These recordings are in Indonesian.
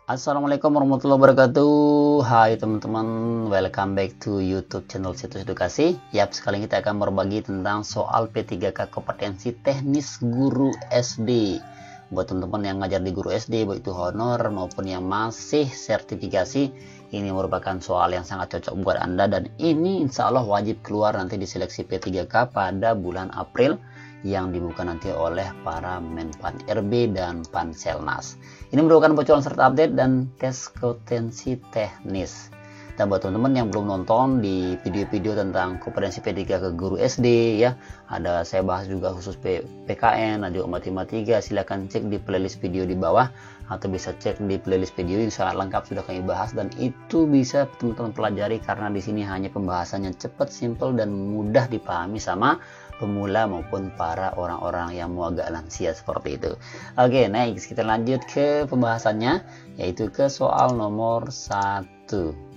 Assalamualaikum warahmatullahi wabarakatuh. Hai teman-teman, welcome back to YouTube channel Situs Edukasi. Yap, sekali ini kita akan berbagi tentang soal P3K kompetensi teknis guru SD. Buat teman-teman yang ngajar di guru SD, baik itu honor maupun yang masih sertifikasi, ini merupakan soal yang sangat cocok buat Anda, dan ini insya Allah wajib keluar nanti di seleksi P3K pada bulan April yang dibuka nanti oleh para Menpan RB dan Panselnas. Ini merupakan bocoran serta update dan tes kompetensi teknis. Dan buat teman-teman yang belum nonton di video-video tentang kompetensi P3K ke guru SD ya, ada saya bahas juga khusus PKN, ada juga matematika. Silahkan cek di playlist video di bawah atau bisa cek di playlist video yang sangat lengkap sudah kami bahas, dan itu bisa teman-teman pelajari karena di sini hanya pembahasannya cepat, simple dan mudah dipahami sama pemula maupun para orang-orang yang mau agak lansia seperti itu. Oke, next kita lanjut ke pembahasannya, yaitu ke soal nomor 1.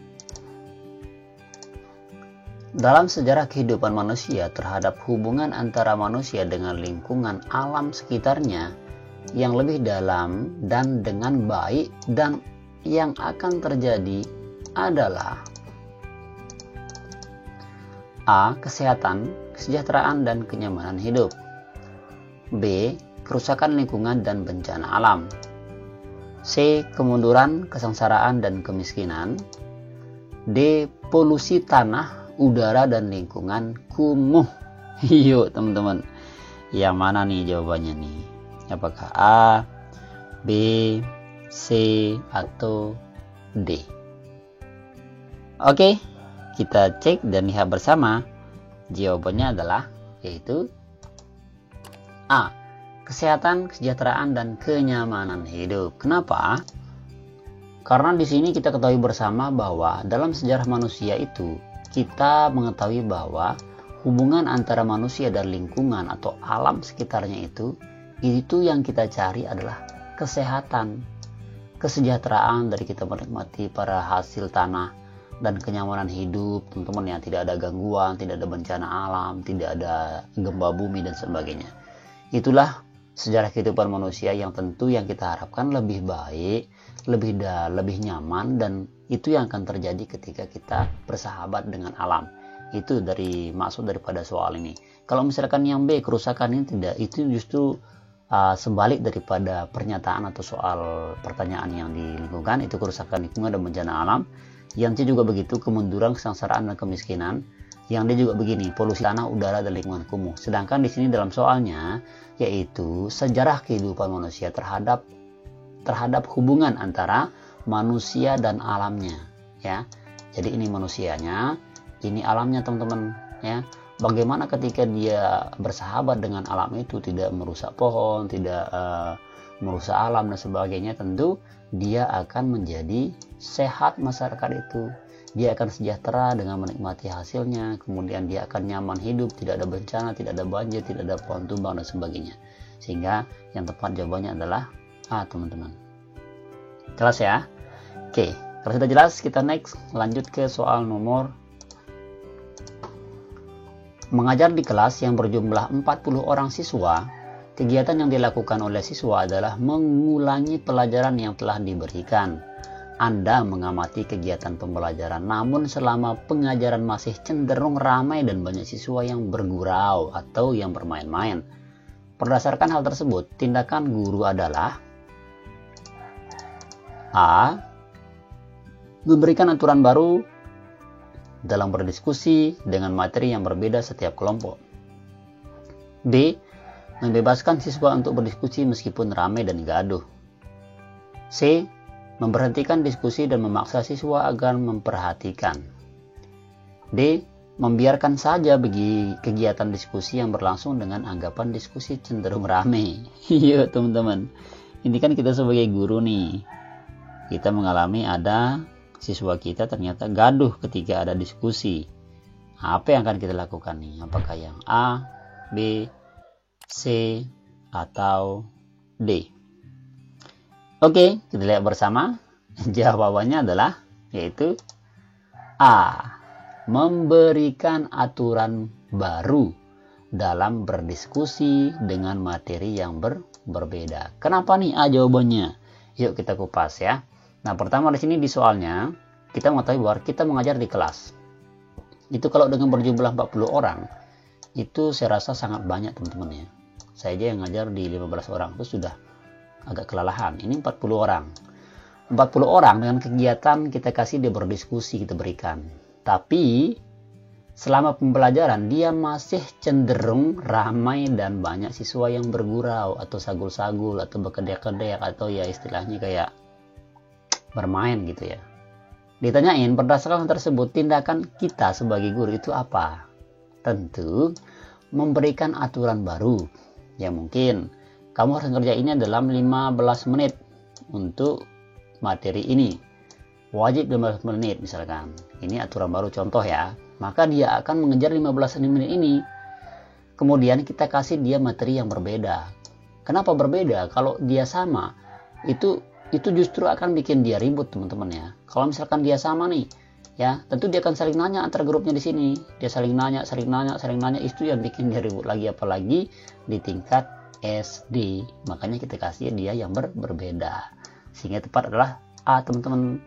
Dalam sejarah kehidupan manusia terhadap hubungan antara manusia dengan lingkungan alam sekitarnya yang lebih dalam dan dengan baik, dan yang akan terjadi adalah A. Kesehatan, kesejahteraan, dan kenyamanan hidup. B. Kerusakan lingkungan dan bencana alam. C. Kemunduran, kesengsaraan, dan kemiskinan. D. Polusi tanah, udara, dan lingkungan kumuh. Yuk teman-teman, yang mana nih jawabannya nih? Apakah A, B, C, atau D? Oke, kita cek dan lihat bersama. Jawabannya adalah yaitu A. Kesehatan, kesejahteraan, dan kenyamanan hidup. Kenapa? Karena di sini kita ketahui bersama bahwa dalam sejarah manusia itu kita mengetahui bahwa hubungan antara manusia dan lingkungan atau alam sekitarnya itu yang kita cari adalah kesehatan, kesejahteraan dari kita menikmati para hasil tanah, dan kenyamanan hidup teman-teman, yang tidak ada gangguan, tidak ada bencana alam, tidak ada gempa bumi dan sebagainya. Itulah sejarah kehidupan manusia yang tentu yang kita harapkan lebih baik, lebih nyaman, dan itu yang akan terjadi ketika kita bersahabat dengan alam. Itu dari maksud daripada soal ini. Kalau misalkan yang B, kerusakan, ini tidak, itu justru sebalik daripada pernyataan atau soal pertanyaan yang di lingkungan, itu kerusakan lingkungan dan bencana alam. Yang C juga begitu, kemunduran, kesengsaraan, dan kemiskinan. Yang D juga begini, polusi tanah, udara, dan lingkungan kumuh. Sedangkan di sini dalam soalnya yaitu sejarah kehidupan manusia terhadap hubungan antara manusia dan alamnya ya. Jadi ini manusianya, ini alamnya teman-teman ya. Bagaimana ketika dia bersahabat dengan alam itu, tidak merusak pohon, tidak merusak alam dan sebagainya, tentu dia akan menjadi sehat masyarakat itu. Dia akan sejahtera dengan menikmati hasilnya, kemudian dia akan nyaman hidup, tidak ada bencana, tidak ada banjir, tidak ada pohon tumbang dan sebagainya. Sehingga yang tepat jawabannya adalah A, teman-teman. Jelas ya? Oke, kalau sudah jelas kita next lanjut ke soal nomor. Mengajar di kelas yang berjumlah 40 orang siswa, kegiatan yang dilakukan oleh siswa adalah mengulangi pelajaran yang telah diberikan. Anda mengamati kegiatan pembelajaran, namun selama pengajaran masih cenderung ramai dan banyak siswa yang bergurau atau yang bermain-main. Berdasarkan hal tersebut, tindakan guru adalah A. Memberikan aturan baru dalam berdiskusi dengan materi yang berbeda setiap kelompok. B. Membebaskan siswa untuk berdiskusi meskipun ramai dan gaduh. C. Memberhentikan diskusi dan memaksa siswa agar memperhatikan. D. Membiarkan saja bagi kegiatan diskusi yang berlangsung dengan anggapan diskusi cenderung ramai. Iya teman-teman, ini kan kita sebagai guru nih, kita mengalami ada siswa kita ternyata gaduh ketika ada diskusi. Apa yang akan kita lakukan nih? Apakah yang A, B, C, atau D? Oke, kita lihat bersama. Jawabannya adalah yaitu A. Memberikan aturan baru dalam berdiskusi dengan materi yang berbeda. Kenapa nih A jawabannya? Yuk kita kupas ya. Nah, pertama di sini di soalnya kita mengetahui bahwa kita mengajar di kelas. Itu kalau dengan berjumlah 40 orang, itu saya rasa sangat banyak teman-teman ya. Saya aja yang ngajar di 15 orang itu sudah agak kelelahan. Ini 40 orang. 40 orang dengan kegiatan kita kasih dia berdiskusi, kita berikan. Tapi selama pembelajaran dia masih cenderung ramai dan banyak siswa yang bergurau atau sagul-sagul atau berkedek-kedek atau ya istilahnya kayak bermain gitu ya. Ditanyain berdasarkan hal tersebut tindakan kita sebagai guru itu apa? Tentu memberikan aturan baru. Ya mungkin kamu harus ngerjainnya dalam 15 menit untuk materi ini. Wajib 15 menit misalkan. Ini aturan baru contoh ya. Maka dia akan mengejar 15 menit ini. Kemudian kita kasih dia materi yang berbeda. Kenapa berbeda? Kalau dia sama, itu justru akan bikin dia ribut teman-teman ya. Kalau misalkan dia sama nih, ya tentu dia akan saling nanya antar grupnya di sini. Dia saling nanya. Itu yang bikin dia ribut lagi, apalagi di tingkat SD. Makanya kita kasih dia yang berbeda. Sehingga tepat adalah A teman-teman.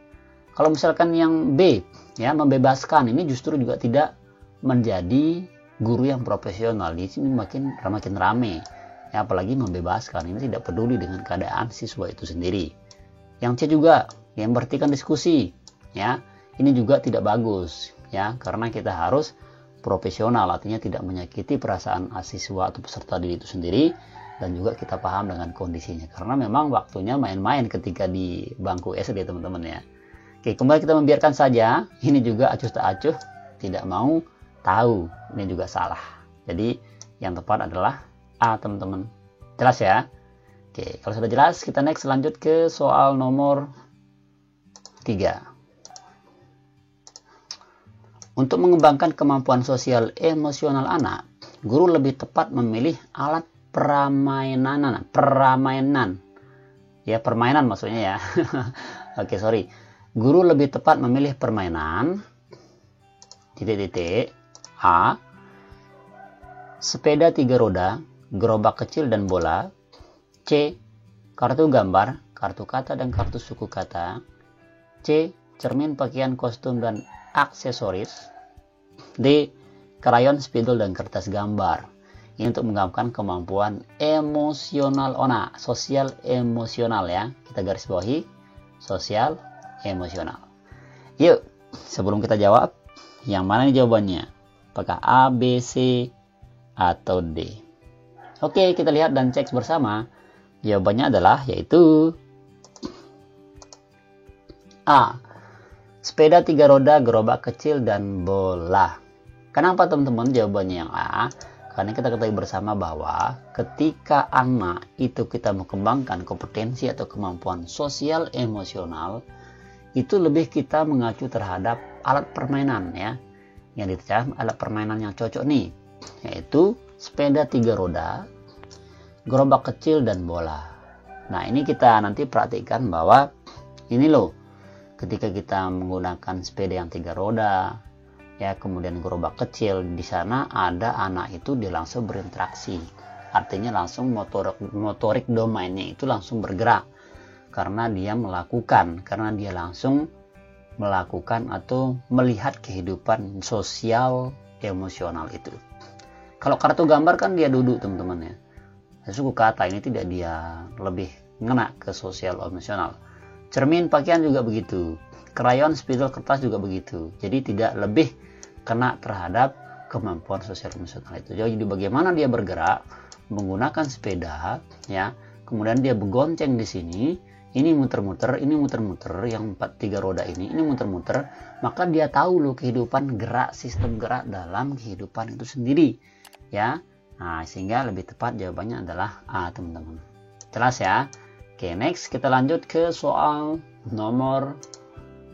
Kalau misalkan yang B, ya membebaskan, ini justru juga tidak menjadi guru yang profesional. Di sini makin rame, ya, apalagi membebaskan. Ini tidak peduli dengan keadaan siswa itu sendiri. Yang C juga, yang berartikan diskusi, ya, ini juga tidak bagus, ya, karena kita harus profesional, artinya tidak menyakiti perasaan siswa atau peserta didik itu sendiri, dan juga kita paham dengan kondisinya. Karena memang waktunya main-main ketika di bangku SD teman-teman ya. Oke, kembali kita membiarkan saja. Ini juga acuh tak acuh, tidak mau tahu. Ini juga salah. Jadi yang tepat adalah A teman-teman. Jelas ya? Oke, kalau sudah jelas kita next lanjut ke soal nomor 3. Untuk mengembangkan kemampuan sosial emosional anak, guru lebih tepat memilih alat permainan. Ya, permainan maksudnya ya. Oke, sorry. Guru lebih tepat memilih permainan A. Sepeda 3 roda, gerobak kecil dan bola. C. Kartu gambar, kartu kata dan kartu suku kata. C. Cermin, pakaian, kostum dan aksesoris. D. Krayon, spidol dan kertas gambar. Ini untuk mengembangkan kemampuan emosional anak, sosial emosional ya. Kita garis bawahi sosial emosional. Yuk, sebelum kita jawab, yang mana nih jawabannya? Apakah A, B, C, atau D? Oke, kita lihat dan cek bersama. Jawabannya adalah yaitu A. Sepeda 3 roda, gerobak kecil, dan bola. Kenapa teman-teman jawabannya yang A? Karena kita ketahui bersama bahwa ketika anak itu kita mengembangkan kompetensi atau kemampuan sosial emosional, itu lebih kita mengacu terhadap alat permainan ya. Yang dicari alat permainan yang cocok nih, yaitu sepeda 3 roda, gerobak kecil, dan bola. Nah, ini kita nanti perhatikan bahwa ini loh, ketika kita menggunakan sepeda yang 3 roda, ya, kemudian gerobak kecil, di sana ada anak itu dia langsung berinteraksi. Artinya langsung motorik domainnya itu langsung bergerak. Karena dia langsung melakukan atau melihat kehidupan sosial emosional itu. Kalau kartu gambar kan dia duduk teman-teman ya. Suku kata ini tidak dia lebih ngena ke sosial emosional. Cermin, pakaian juga begitu. Krayon, spidol, kertas juga begitu. Jadi tidak lebih kena terhadap kemampuan sosial emosional itu. Jadi bagaimana dia bergerak menggunakan sepeda ya. Kemudian dia bergonceng di sini. Ini muter-muter, yang 3 roda ini muter-muter, maka dia tahu loh kehidupan gerak, sistem gerak dalam kehidupan itu sendiri, ya. Nah, sehingga lebih tepat jawabannya adalah A, teman-teman. Jelas ya? Oke, next kita lanjut ke soal nomor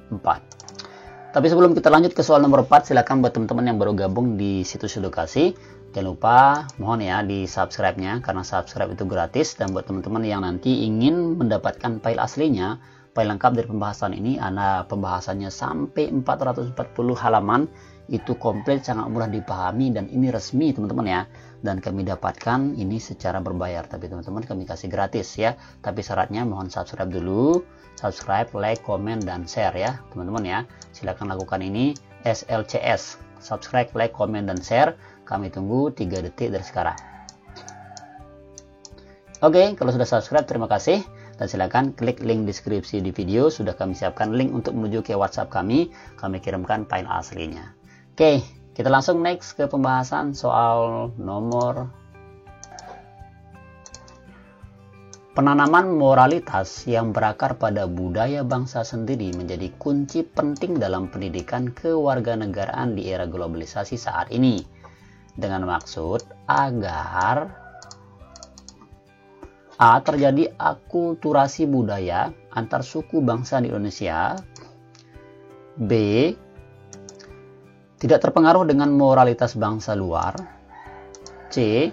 4. Tapi sebelum kita lanjut ke soal nomor 4, silakan buat teman-teman yang baru gabung di situs edukasi, jangan lupa mohon ya di subscribe-nya, karena subscribe itu gratis. Dan buat teman-teman yang nanti ingin mendapatkan file aslinya, file lengkap dari pembahasan ini, ada pembahasannya sampai 440 halaman itu komplit, sangat mudah dipahami, dan ini resmi teman-teman ya. Dan kami dapatkan ini secara berbayar, tapi teman-teman kami kasih gratis ya. Tapi syaratnya mohon subscribe dulu, subscribe, like, komen, dan share ya teman-teman ya. Silahkan lakukan ini, SLCS, subscribe, like, komen, dan share. Kami tunggu 3 detik dari sekarang. Oke, kalau sudah subscribe terima kasih. Dan silakan klik link deskripsi di video, sudah kami siapkan link untuk menuju ke WhatsApp kami kirimkan file aslinya. Oke, kita langsung next ke pembahasan soal nomor penanaman moralitas yang berakar pada budaya bangsa sendiri menjadi kunci penting dalam pendidikan kewarganegaraan di era globalisasi saat ini, dengan maksud agar A. Terjadi akulturasi budaya antar suku bangsa di Indonesia. B. Tidak terpengaruh dengan moralitas bangsa luar. C.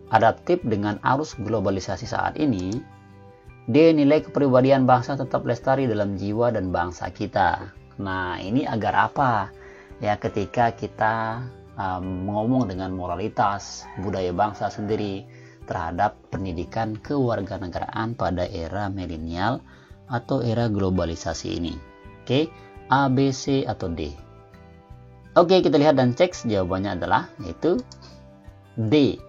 Adaptif dengan arus globalisasi saat ini. D. Nilai kepribadian bangsa tetap lestari dalam jiwa dan bangsa kita. Nah, ini agar apa? Ya, ketika kita ngomong dengan moralitas budaya bangsa sendiri terhadap pendidikan kewarganegaraan pada era milenial atau era globalisasi ini. Oke, A, B, C, atau D? Oke, kita lihat dan cek. Jawabannya adalah yaitu D.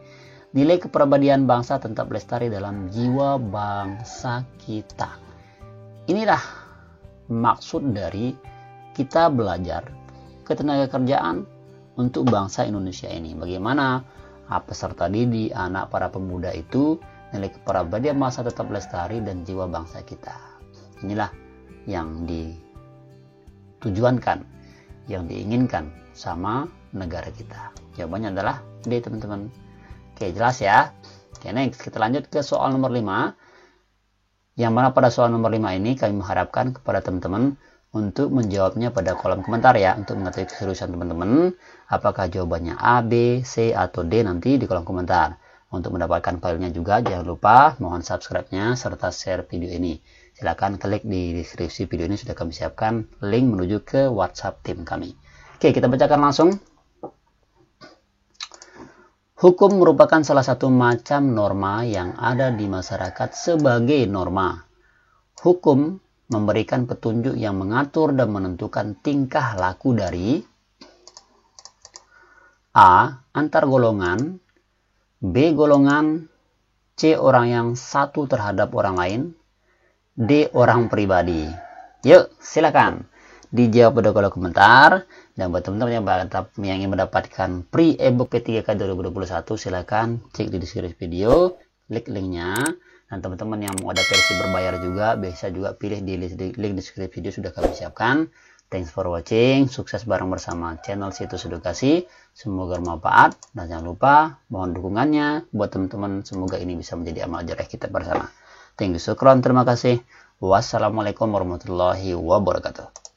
Nilai kepribadian bangsa tetap lestari dalam jiwa bangsa kita. Inilah maksud dari kita belajar ketenagakerjaan untuk bangsa Indonesia ini. Bagaimana peserta didik, anak, para pemuda itu nilai kepribadian bangsa tetap lestari dan jiwa bangsa kita. Inilah yang ditujuankan, yang diinginkan sama negara kita. Jawabannya adalah D teman-teman. Oke, jelas ya. Oke, next kita lanjut ke soal nomor 5. Yang mana pada soal nomor 5 ini kami mengharapkan kepada teman-teman untuk menjawabnya pada kolom komentar ya, untuk mengetahui keseriusan teman-teman apakah jawabannya A, B, C, atau D nanti di kolom komentar. Untuk mendapatkan filenya juga jangan lupa mohon subscribe-nya serta share video ini. Silahkan klik di deskripsi video ini, sudah kami siapkan link menuju ke WhatsApp tim kami. Oke, kita bacakan langsung. Hukum merupakan salah satu macam norma yang ada di masyarakat sebagai norma. Hukum memberikan petunjuk yang mengatur dan menentukan tingkah laku dari A. Antar golongan, B. Golongan, C. Orang yang satu terhadap orang lain, D. Orang pribadi. Yuk, silakan dijawab pada kolom komentar. Dan buat teman-teman yang ingin mendapatkan free ebook P3K 2021, silakan cek di deskripsi video, klik linknya. Dan teman-teman yang mau ada versi berbayar juga bisa juga pilih di link deskripsi video, sudah kami siapkan. Thanks for watching. Sukses bareng bersama channel Situs Edukasi. Semoga bermanfaat. Dan jangan lupa mohon dukungannya buat teman-teman. Semoga ini bisa menjadi amal jariah kita bersama. Thank you, syukron, terima kasih. Wassalamualaikum warahmatullahi wabarakatuh.